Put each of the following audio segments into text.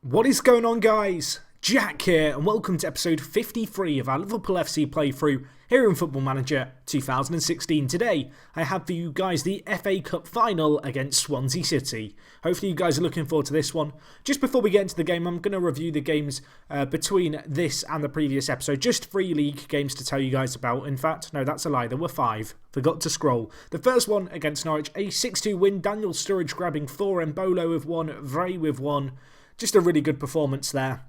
What is going on, guys? Jack here, and welcome to episode 53 of our Liverpool FC playthrough here in Football Manager 2016. Today, I have for you guys the FA Cup final against Swansea City. Hopefully you guys are looking forward to this one. Just before we get into the game, I'm going to review the games between this and the previous episode. Just 3 league games to tell you guys about. In fact, no, that's a lie. There were 5. Forgot to scroll. The first one against Norwich, a 6-2 win. Daniel Sturridge grabbing 4, Mbolo with 1, Vray with 1. Just a really good performance there.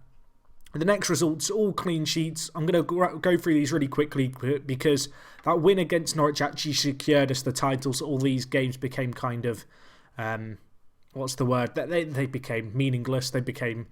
The next results, all clean sheets. I'm going to go through these really quickly because that win against Norwich actually secured us the title. So all these games became kind of, what's the word? They became meaningless. They became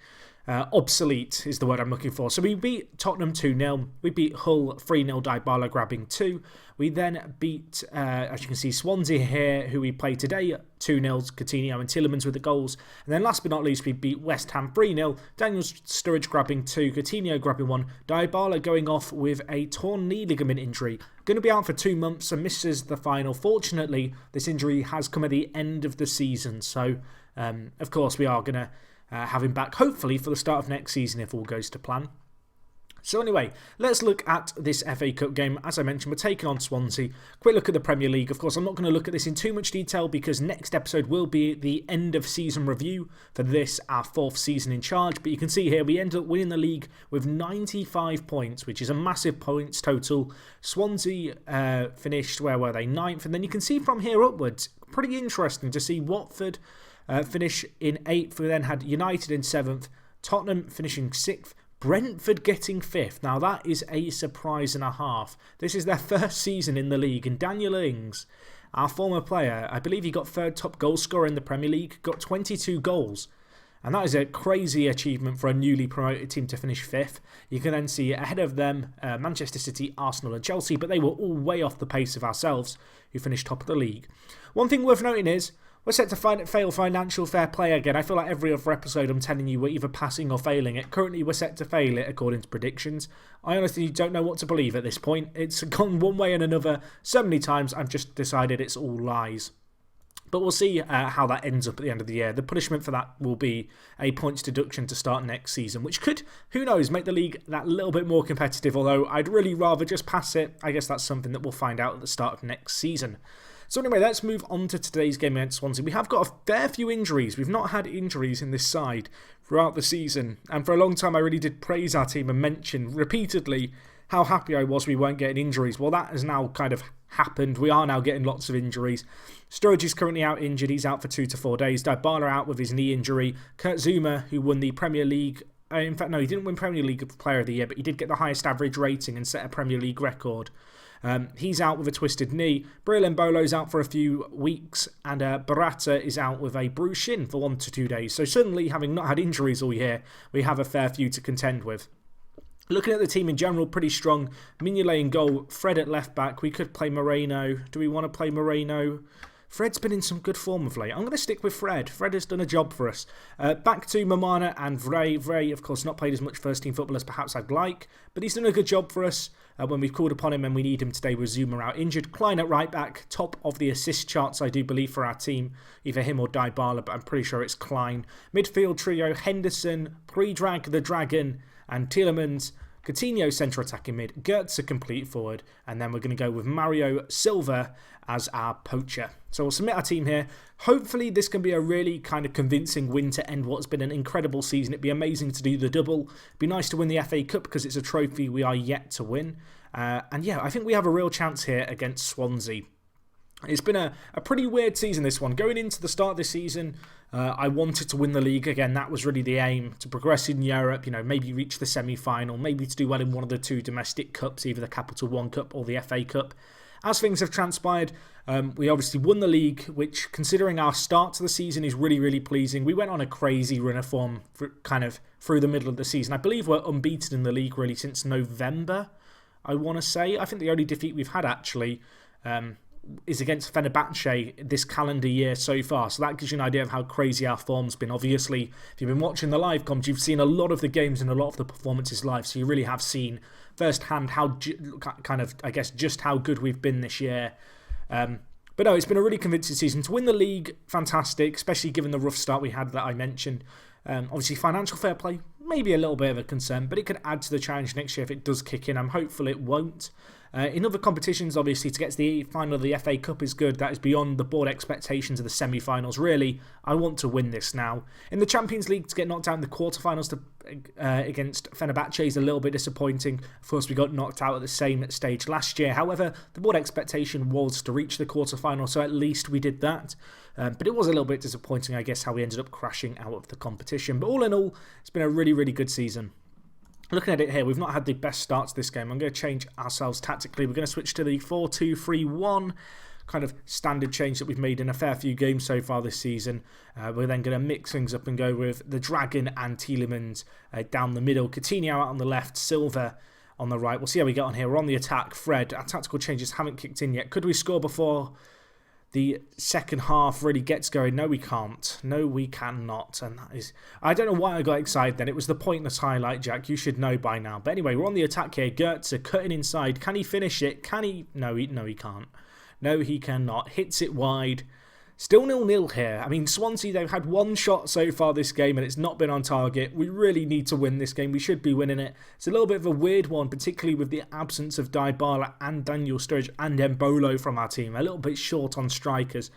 obsolete is the word I'm looking for. So we beat Tottenham 2-0. We beat Hull 3-0, Dybala grabbing 2. We then beat, as you can see, Swansea here, who we played today, 2-0, Coutinho and Tielemans with the goals. And then last but not least, we beat West Ham 3-0, Daniel Sturridge grabbing 2, Coutinho grabbing 1, Dybala going off with a torn knee ligament injury. Going to be out for 2 months and misses the final. Fortunately, this injury has come at the end of the season. So, of course, we are going to have him back, hopefully, for the start of next season if all goes to plan. So anyway, let's look at this FA Cup game. As I mentioned, we're taking on Swansea. Quick look at the Premier League. Of course, I'm not going to look at this in too much detail because next episode will be the end of season review for this, our 4th season in charge. But you can see here, we ended up winning the league with 95 points, which is a massive points total. Swansea finished, where were they? 9th. And then you can see from here upwards, pretty interesting to see Watford finish in 8th. We then had United in 7th, Tottenham finishing 6th, Brentford getting 5th. Now that is a surprise and a half. This is their first season in the league, and Daniel Ings, our former player, I believe he got 3rd top goal scorer in the Premier League, got 22 goals. And that is a crazy achievement for a newly promoted team to finish 5th. You can then see ahead of them Manchester City, Arsenal and Chelsea, but they were all way off the pace of ourselves, who finished top of the league. One thing worth noting is, we're set to fail financial fair play again. I feel like every other episode I'm telling you we're either passing or failing it. Currently we're set to fail it according to predictions. I honestly don't know what to believe at this point. It's gone one way and another so many times I've just decided it's all lies. But we'll see how that ends up at the end of the year. The punishment for that will be a points deduction to start next season, which could, who knows, make the league that little bit more competitive, although I'd really rather just pass it. I guess that's something that we'll find out at the start of next season. So anyway, let's move on to today's game against Swansea. We have got a fair few injuries. We've not had injuries in this side throughout the season. And for a long time, I really did praise our team and mention repeatedly how happy I was we weren't getting injuries. Well, that has now kind of happened. We are now getting lots of injuries. Sturridge is currently out injured. He's out for 2 to 4 days. Dybala out with his knee injury. Kurt Zouma, who won the Premier League... in fact, no, he didn't win Premier League Player of the Year, but he did get the highest average rating and set a Premier League record. He's out with a twisted knee. Breel Mbolo's out for a few weeks, and Barata is out with a bruised shin for 1 to 2 days. So suddenly, having not had injuries all year, we have a fair few to contend with. Looking at the team in general, pretty strong. Mignolet in goal, Fred at left back. We could play Moreno. Do we want to play Moreno? Fred's been in some good form of late. I'm going to stick with Fred. Fred has done a job for us. Back to Mamana and Vray. Vray, of course, not played as much first-team football as perhaps I'd like, but he's done a good job for us when we've called upon him and we need him today with Zouma out injured. Klein at right back, top of the assist charts, I do believe, for our team. Either him or Dybala, but I'm pretty sure it's Klein. Midfield trio, Henderson, Predrag the Dragon, and Tielemans. Coutinho centre attacking mid, Gertz a complete forward, and then we're going to go with Mario Silva as our poacher. So we'll submit our team here. Hopefully this can be a really kind of convincing win to end what's been an incredible season. It'd be amazing to do the double. It'd be nice to win the FA Cup because it's a trophy we are yet to win. And yeah, I think we have a real chance here against Swansea. It's been a pretty weird season, this one. Going into the start of this season, I wanted to win the league again. That was really the aim, to progress in Europe, maybe reach the semi-final, maybe to do well in one of the 2 domestic cups, either the Capital One Cup or the FA Cup. As things have transpired, we obviously won the league, which, considering our start to the season, is really, really pleasing. We went on a crazy run of form kind of through the middle of the season. I believe we're unbeaten in the league really since November, I want to say. I think the only defeat we've had, actually, is against Fenerbahce this calendar year so far. So that gives you an idea of how crazy our form's been. Obviously, if you've been watching the live comms, you've seen a lot of the games and a lot of the performances live. So you really have seen firsthand how just how good we've been this year. But no, it's been a really convincing season. To win the league, fantastic, especially given the rough start we had that I mentioned. Obviously, financial fair play, maybe a little bit of a concern, but it could add to the challenge next year if it does kick in. I'm hopeful it won't. In other competitions, obviously, to get to the final of the FA Cup is good. That is beyond the board expectations of the semi-finals. Really, I want to win this now. In the Champions League, to get knocked out in the quarterfinals against Fenerbahce is a little bit disappointing. Of course, we got knocked out at the same stage last year. However, the board expectation was to reach the quarterfinal, so at least we did that. But it was a little bit disappointing, I guess, how we ended up crashing out of the competition. But all in all, it's been a really, really good season. Looking at it here, we've not had the best start to this game. I'm going to change ourselves tactically. We're going to switch to the 4-2-3-1, kind of standard change that we've made in a fair few games so far this season. We're then going to mix things up and go with the Dragon and Tielemans down the middle. Coutinho out on the left, Silva on the right. We'll see how we get on here. We're on the attack. Fred, our tactical changes haven't kicked in yet. Could we score before the second half really gets going? No, we can't. No, we cannot. And that is... I don't know why I got excited then. It was the pointless highlight, Jack. You should know by now. But anyway, we're on the attack here. Goetze cutting inside. Can he finish it? Can he? No, he can't. No, he cannot. Hits it wide. Still 0-0 here. I mean, Swansea, they've had one shot so far this game and it's not been on target. We really need to win this game. We should be winning it. It's a little bit of a weird one, particularly with the absence of Dybala and Daniel Sturridge and Embolo from our team. A little bit short on strikers.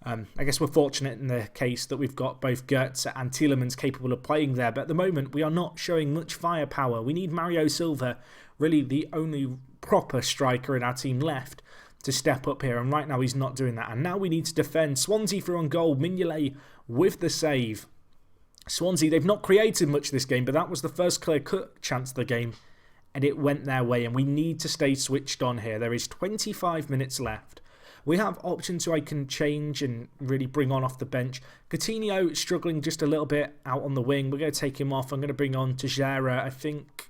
I guess we're fortunate in the case that we've got both Goetze and Tielemans capable of playing there. But at the moment, we are not showing much firepower. We need Mario Silva, really the only proper striker in our team left, to step up here, and right now he's not doing that. And now we need to defend. Swansea through on goal. Mignolet with the save. Swansea, they've not created much this game, but that was the first clear-cut chance of the game, and it went their way, and we need to stay switched on here. There is 25 minutes left. We have options who I can change and really bring on off the bench. Coutinho struggling just a little bit out on the wing. We're going to take him off. I'm going to bring on Teixeira, I think.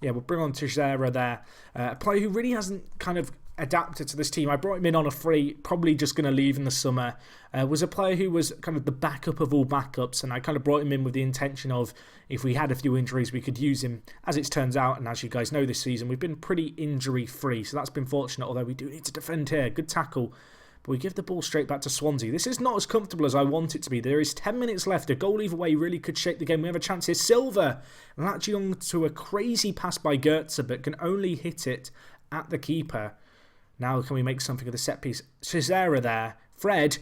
Yeah, we'll bring on Teixeira there. A player who really hasn't kind of adapted to this team. I brought him in on a free, probably just going to leave in the summer. Was a player who was kind of the backup of all backups, and I kind of brought him in with the intention of, if we had a few injuries, we could use him. As it turns out, and as you guys know this season, we've been pretty injury-free, so that's been fortunate, although we do need to defend here. Good tackle, but we give the ball straight back to Swansea. This is not as comfortable as I want it to be. There is 10 minutes left. A goal either way really could shape the game. We have a chance here. Silva latching on to a crazy pass by Goetze, but can only hit it at the keeper. Now can we make something of the set piece? Cesara there. Fred.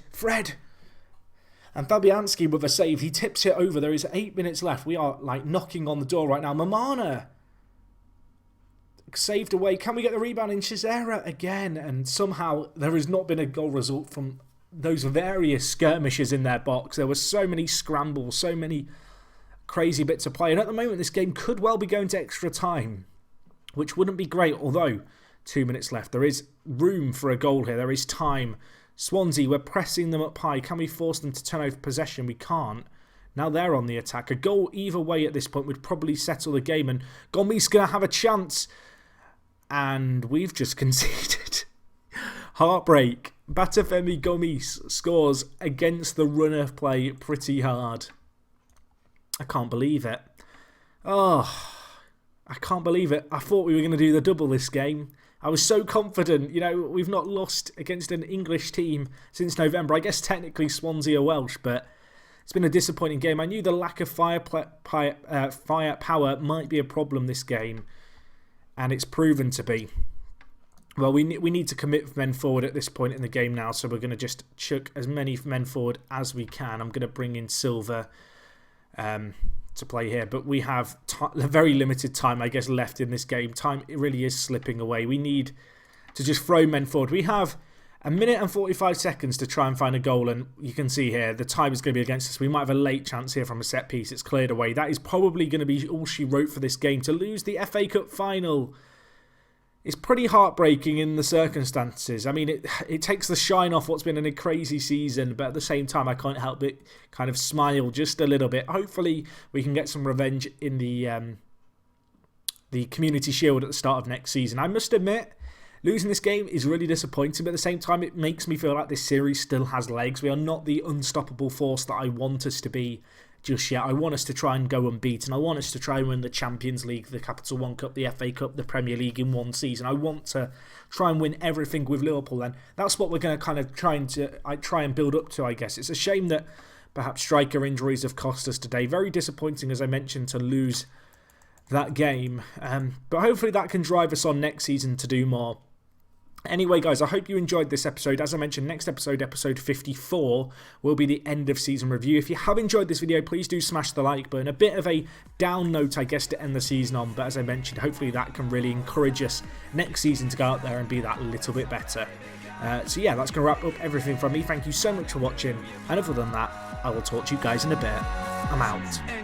And Fabianski with a save. He tips it over. There is 8 minutes left. We are like knocking on the door right now. Mamana saved away. Can we get the rebound in? Cesara again. And somehow there has not been a goal result from those various skirmishes in their box. There were so many scrambles, so many crazy bits of play. And at the moment this game could well be going to extra time, which wouldn't be great, although 2 minutes left. There is room for a goal here. There is time. Swansea, we're pressing them up high. Can we force them to turn over possession? We can't. Now they're on the attack. A goal either way at this point would probably settle the game, and Gomes going to have a chance. And we've just conceded. Heartbreak. Batafemi Gomes scores against the run of play pretty hard. I can't believe it. Oh, I can't believe it. I thought we were going to do the double this game. I was so confident. You know, we've not lost against an English team since November. I guess technically Swansea are Welsh, but it's been a disappointing game. I knew the lack of firepower might be a problem this game, and it's proven to be. Well, we need to commit men forward at this point in the game now, so we're going to just chuck as many men forward as we can. I'm going to bring in Silva to play here, but we have a very limited time, I guess, left in this game. Time, it really is slipping away. We need to just throw men forward. We have a minute and 45 seconds to try and find a goal, and you can see here the time is going to be against us. We might have a late chance here from a set piece. It's cleared away. That is probably going to be all she wrote for this game. To lose the FA Cup final, it's pretty heartbreaking in the circumstances. I mean, it takes the shine off what's been a crazy season, but at the same time, I can't help but kind of smile just a little bit. Hopefully, we can get some revenge in the Community Shield at the start of next season. I must admit, losing this game is really disappointing, but at the same time, it makes me feel like this series still has legs. We are not the unstoppable force that I want us to be just yet. I want us to try and go unbeaten. I want us to try and win the Champions League, the Capital One Cup, the FA Cup, the Premier League in one season. I want to try and win everything with Liverpool, and that's what we're going to kind of try and build up to, I guess. It's a shame that perhaps striker injuries have cost us today. Very disappointing, as I mentioned, to lose that game. But hopefully that can drive us on next season to do more. Anyway, guys, I hope you enjoyed this episode. As I mentioned, next episode, episode 54, will be the end of season review. If you have enjoyed this video, please do smash the like button. A bit of a down note, I guess, to end the season on. But as I mentioned, hopefully that can really encourage us next season to go out there and be that little bit better. So yeah, that's going to wrap up everything from me. Thank you so much for watching. And other than that, I will talk to you guys in a bit. I'm out.